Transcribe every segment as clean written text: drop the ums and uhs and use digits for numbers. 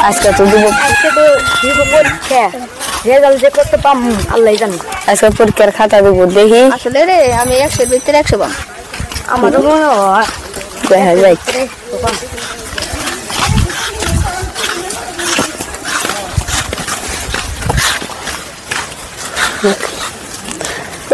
আজকে তো দিব পরীক্ষা রেজাল্ট যে করতে পাম আল্লাহ জানে। আজকে পরীক্ষার খাতা দেবো দেখি। আসলে রে আমি 100 ভিতরে 100 পাম। আমারও মনে হয় দেখা যায়।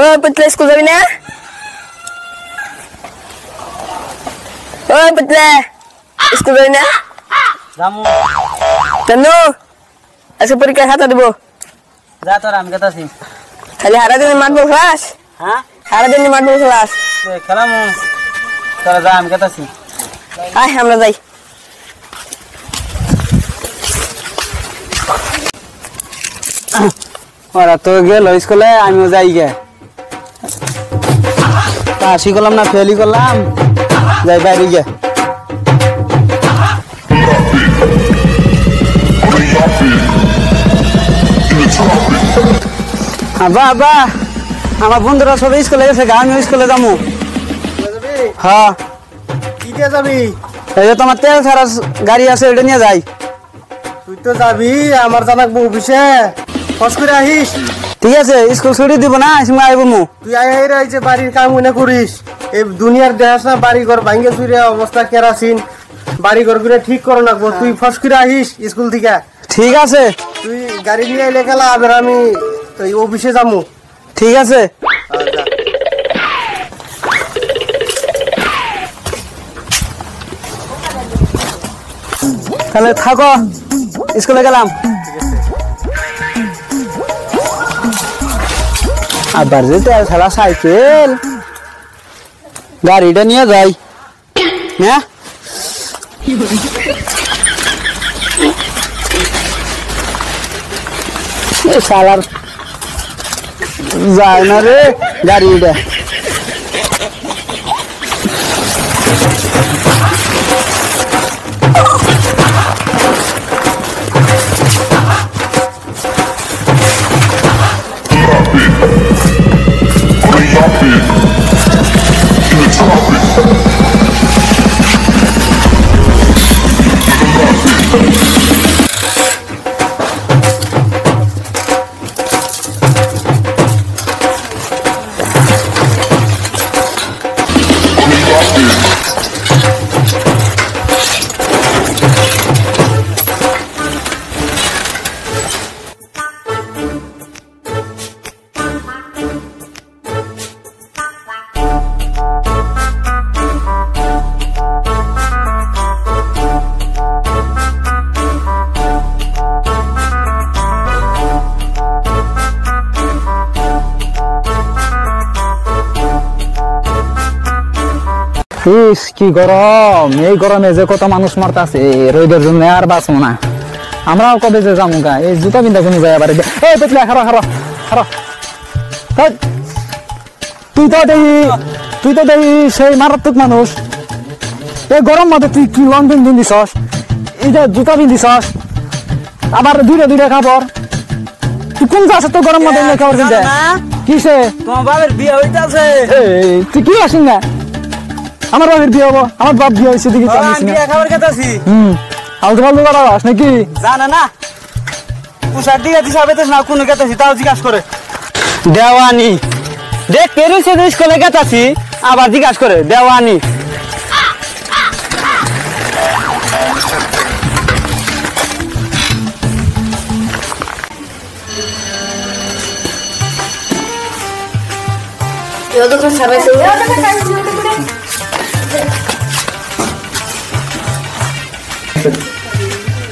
ও পুতলা স্কুল যাবি না? ও পুতলা স্কুল যাবি না? যামু কেন? আজকে পরীক্ষার খাতা দেবো। যা তোর আমি গেতাছি। খালি সারাদিন মাঠবল ক্লাস? হ্যাঁ সারাদিন মাঠবল ক্লাস খেলামু। তোরা যা আমি গেতাছি। আয় আমরা যাই। ওরা তো গেল স্কুলে, আমিও যাই গে। পাসই করলাম না ফেলই করলাম, যাই বাইরে গে। আব্বা আব্বা আমার বন্ধুরা সবাই স্কুলে গেছে, আমিও স্কুলে যাবো। হ্যাঁ কি দিয়ে যাবি? এই যে তোমার তেল ছাড়া গাড়ি আছে, ওইটা নিয়ে যাই। তুই তো যাবি, আমার জানাকবো অফিসে, খোঁজ করে আহিস। ঠিক আছে, স্কুল ছুটি দিব না, সময় আইব মু। তুই আই রয়েছে বাড়ির কাম মনে করিস। এই দুনিয়ার দেখাস না, বাড়ি ঘর ভাঙ্গে চুরে অবস্থা কেরাসিন, বাড়ি ঘর করে ঠিক করে রাখবো। তুই ফস করে আহিস স্কুল থেকে। ঠিক আছে, তুই গাড়ি নিয়ে এলে গেলা, আবার আমি ওই অফিসে যাবো। ঠিক আছে। তাহলে থাকো, স্কুলে গেলাম। আবার যেতে খেলা সাইকেল, গাড়িটা নিয়ে যাই। হ্যাঁ সালার যায় না রে গাড়িটা। কি গরম, এই গরমে যে কত মানুষ মারতাছে রোদের জন্য, আর বাঁচবো না। আমরাও কবে যে যাবো গা, এই জুতা বিন্দা কোনো যায় আবার। এই পেতলা খারো খারো খারো, তুই তো দেখি সেই মারাত্মক মানুষ। এই গরম মধ্যে তুই কি লং প্যান্ট পিন্ধিছস, এই যে জুতা পিন্ধিছস, আবার দুইটা কাপড়। তুই কোন যাস তো গরম মধ্যে কাপড় কিনতে? কিসে তোমার বাবার বিয়ে হইতাছে? তুই কি আসিস না? আমার বাবার বিয়ে হবো, আমার বাপ বিয়ে হয়েছে দেখি। আলতু ফালতু করা আস নাকি? জানা না পোশাক দিয়ে দিস না, কোনো গেতাছি তাও জিজ্ঞাসা করে। দেওয়ানি দেখ কেরুছে স্কুলে গেতাছি, আবার জিজ্ঞাসা করে দেওয়ানি।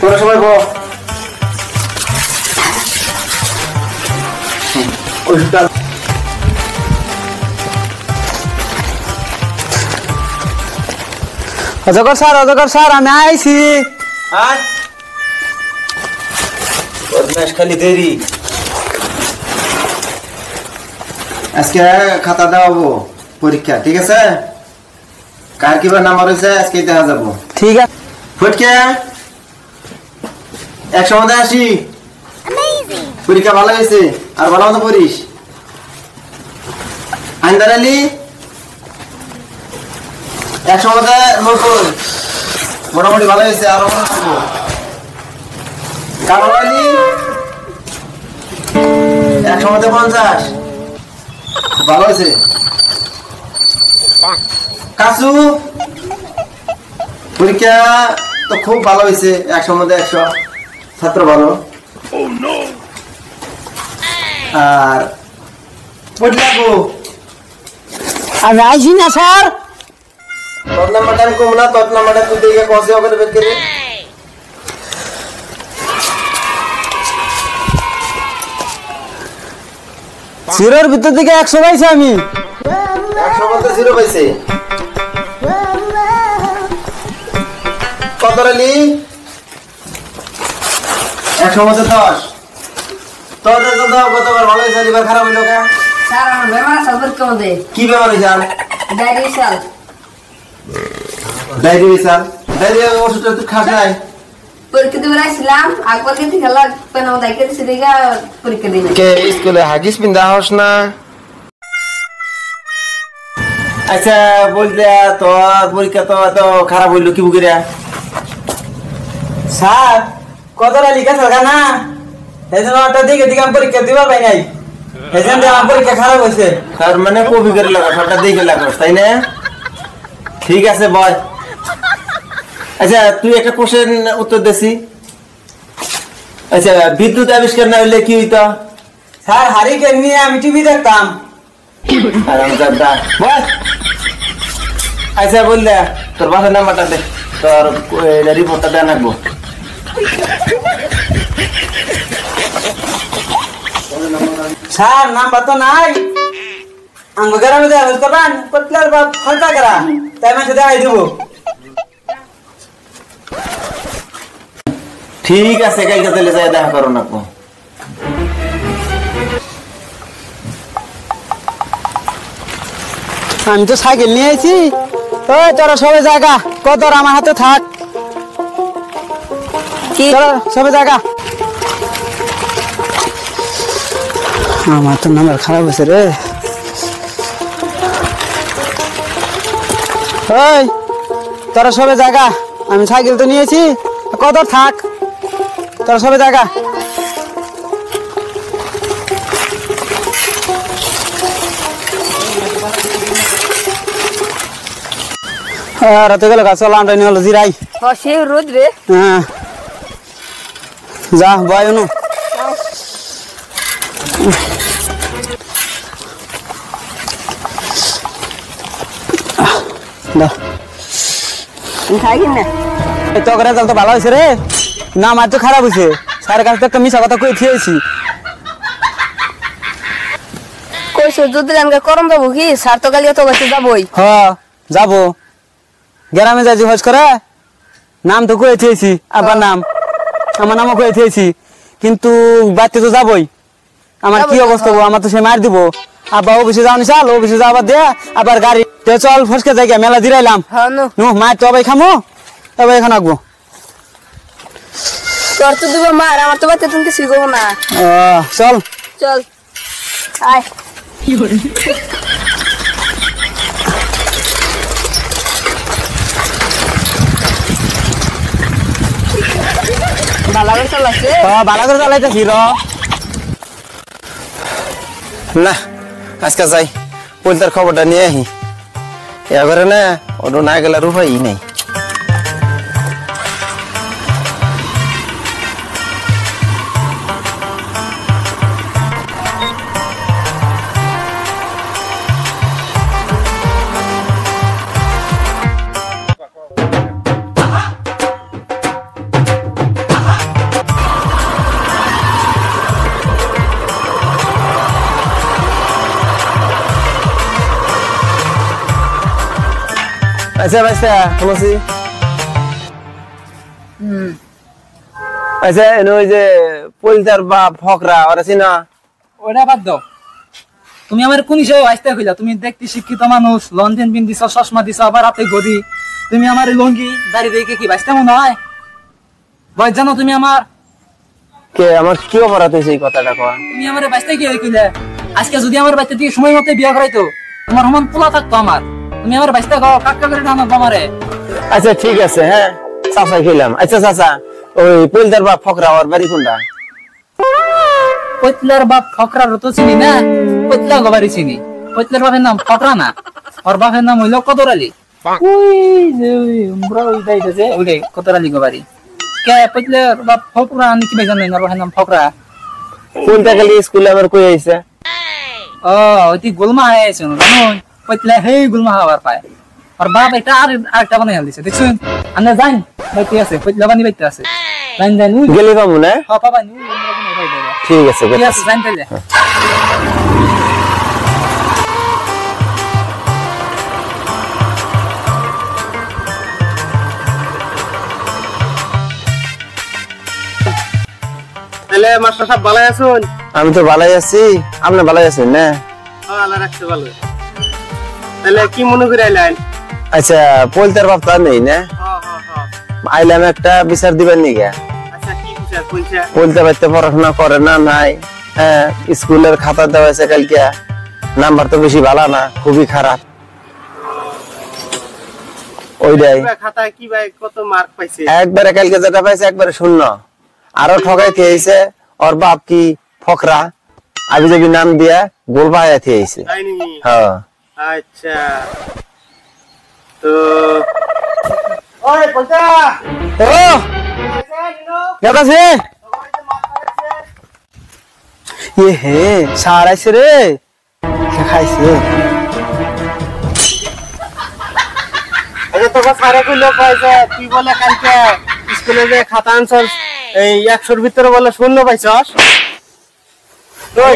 তোরা সবাই বল। অজগর স্যার আমি আইছি। খালি দেরি, আজকে খাতা দেওয়াবো পরীক্ষা, ঠিক আছে? কার কিবার নাম্বার হয়েছে আজকে দেখা যাবো। ঠিক আছে ফটকে, একসময় আসি। পরীক্ষা ভালো হয়েছে, আর ভালো মতো পড়িস। আইনদার আলী একসময় মোটামুটি ভালো হয়েছে, আরো কালোবালি 150 ভালো আছে। কাসু পরীক্ষা তো খুব ভালো হয়েছে, 100 মধ্যে 100, ছাত্র ভালো। আর পড়লাগো আমি আইছি না স্যার। তোর নাম্বারটা আমি কম না, তোর নাম্বারটা তুই দেখে কসে ওকে বের করে। জিরোর ভিতর থেকে 100 পাইছি আমি। 100 মধ্যে 0 পাইছে। কত রেলি? 100 মধ্যে 10। তোর রেজাল্ট দাও, গতবার ভালো হয়েছে, এবার খারাপ হইলো কেন? স্যার আমার বেমার সবর কম দে কি ব্যাপার হয়েছে? ডায়রিয়া স্যার ডায়রিয়া ওষুধটা তুই খাস নাই? পরীক্ষা দিতে আসছিলাম একবার কিন্তু খেলা পেন দেখে দিছি দেখা পরীক্ষা দিই কে স্কুলে হাগিস পিন্দা হস না? আচ্ছা বলতে তোর পরীক্ষা তো খারাপ হইলো কি বুকিরা? স্যার কতটা লিখা থাকা না, এই জন্য একটা দিকে দিকে আমি পরীক্ষা দিবার পাই নাই, এই জন্য আমার পরীক্ষা খারাপ হয়েছে। তার মানে কপি করে লাগা, সবটা দেখে লাগাস তাই না? ঠিক আছে বয়। আচ্ছা তুই একটা কোশ্চেন উত্তর দিছি। আচ্ছা বিদ্যুৎ আবিষ্কার না হইলে কি হইতো? স্যার হারিকেন নিয়ে আমি টিভি দেখতাম। আচ্ছা বললে তোর বাসার নাম্বারটা দে, তোর রিপোর্টটা দেন রাখবো। স্যার নাম্বার তো নাই, আঙ্গ গ্রামে দেওয়া হইতে পারেন কতলার বাপ খরচা করা, তাই মাসে দেখাই দেবো। ঠিক আছে কালকে তাহলে যাই দেখা করো না। আমি তো সাইকেল নিয়ে আইছি। ওই তোরা সবাই জায়গা কত আমার হাতে থাক, তোরা সবাই জায়গা। আমার তো নাম্বার খারাপ হয়েছে রে। ওই তোরা সবাই জায়গা, আমি সাইকেল তো নিয়েছি, কত থাক, তোরা সবাই জায়গা। রাতে গেল চল আমরা নিয়ে হলো জিরাই। সে রোদ রে হ্যাঁ যা বয় নু তো রেজাল্ট তো ভালো হয়েছে রে না, আমার তো খারাপ হয়েছে। স্যারের কাছে একটা মিশা কথা কই থিয়েছি। কইছো যদি আমাকে করম যাবো কি স্যার তো কালকে তো বসে যাবই। হ্যাঁ যাবো, গ্রামে যাই হজ করে নাম তো কয়ে থিয়েছি, আবার নাম আমার নামও কয়ে থিয়েছি, কিন্তু বাড়িতে তো যাবই। আমার কি অবস্থা হবো, আমার তো সে মার দিব। আবার অফিসে যাওয়া চাল, অফিসে যাবার দে আবার গাড়ি চল ফসকে যাই মেলা জিরাইলাম। মায়ের তো আবার খামো, তবে এখন আঁকবো। তোর তো দিব মার, আমার তো বাচ্চা তুমি কিছু করবো না। চল চল আয়। ভালো করে চালাচ্ছে, ভালো করে চালাইতেছি র না। আজকে যাই পলতার খবরটা নিয়ে আহি, এবারে না ওটা না গেলে উপায় নেই। আচ্ছা ভাইসা কেমন আছি? আচ্ছা ওই যে পলতার বাপ ফকরা ওরা চিনা? ওটা বাদ দাও, তুমি আমার কোন হিসেবে আসতে কইলা? তুমি দেখতে শিক্ষিত মানুষ, লন্ডন পিন দিছ, চশমা দিছ, আবার আপনি গদি, তুমি আমার লঙ্গি দাড়ি দেখে কি বাঁচতে মনে হয়? বয়স জানো তুমি আমার? কে আমার কি অপরাধ হয়েছে এই কথাটা কয়া? তুমি আমার বাঁচতে কি কইলে? আজকে যদি আমার বাচ্চা দিয়ে সময় মতো বিয়ে করাইতো, তোমার সমান পোলা থাকতো আমার। তুমি আমার বাঁচতে গাও কাকা করে টানো তোমারে। আচ্ছা ঠিক আছে, হ্যাঁ চাচা খেলাম। আচ্ছা চাচা ওই পলদার বাপ ফকরা ওর বাড়ি কোনটা? পৈতলার বাপ ফকরার তো চিনি না, পৈতলা গবারি চিনি। পৈতলার বাপের নাম ফকরা না, ওর বাপের নাম হইলো কদরালি। ওই যে আমরা ওই যাইতেছে ওইটাই কদরালি গবারি। কে পৈতলার বাপ ফকরা আমি কি জানেন? ওর বাপের নাম ফকরা। কোনটা গেলি স্কুলে আমার কই আইছে? ও ওই তুই গোলমা আইছে জানো? পৈতলা হেই গোলমা হওয়ার পায়। আর বাপ এটা আরেকটা বানাই দিছে দেখছুন। আমরা যাই বাইতে আছে, পৈতলা বানি বাইতে আছে। লাইন যাই নুই গেলি পাবো না? হ্যাঁ পাবা নুই ঠিক আছে ঠিক আছে যাই তাইলে। তাহলে মাস্টার সাহেব ভালো আছেন? আমি তো ভালোই আছি, আপনি ভালোই আছেন না? হ্যাঁ আল্লাহ রাখছে ভালো। তাহলে কি মনে করে আইলেন? আচ্ছা পলতার বাপ তো আর নেই না? আইলাম একটা বিচার দিবেন নি গা? আচ্ছা কি বিচার কইছে? পলতে বাড়িতে পড়াশোনা করে না নাই, হ্যাঁ স্কুলের খাতা দেওয়া হয়েছে কালকে, নাম্বার তো বেশি ভালো না, খুবই খারাপ। ওইটাই খাতায় কি ভাই কত মার্ক পাইছে? একবারে কালকে যেটা পাইছে একবারে শূন্য। আরো ঠকাই খেয়েছে ওর বাপ কি ফকরা আবি যাবি নাম দিয়া গোল পায়া খেয়েছে। তাই নাকি? হ্যাঁ আচ্ছা তো ওই বলতা ও কেটাছে ये है सारा से रे খাইছে। আচ্ছা তোকে সারা কইলো কইছে তুই বলে কালকে স্কুলে যে খাতা আনছস এই 100 এর ভিতরে বলে শূন্য পাইছস। তুই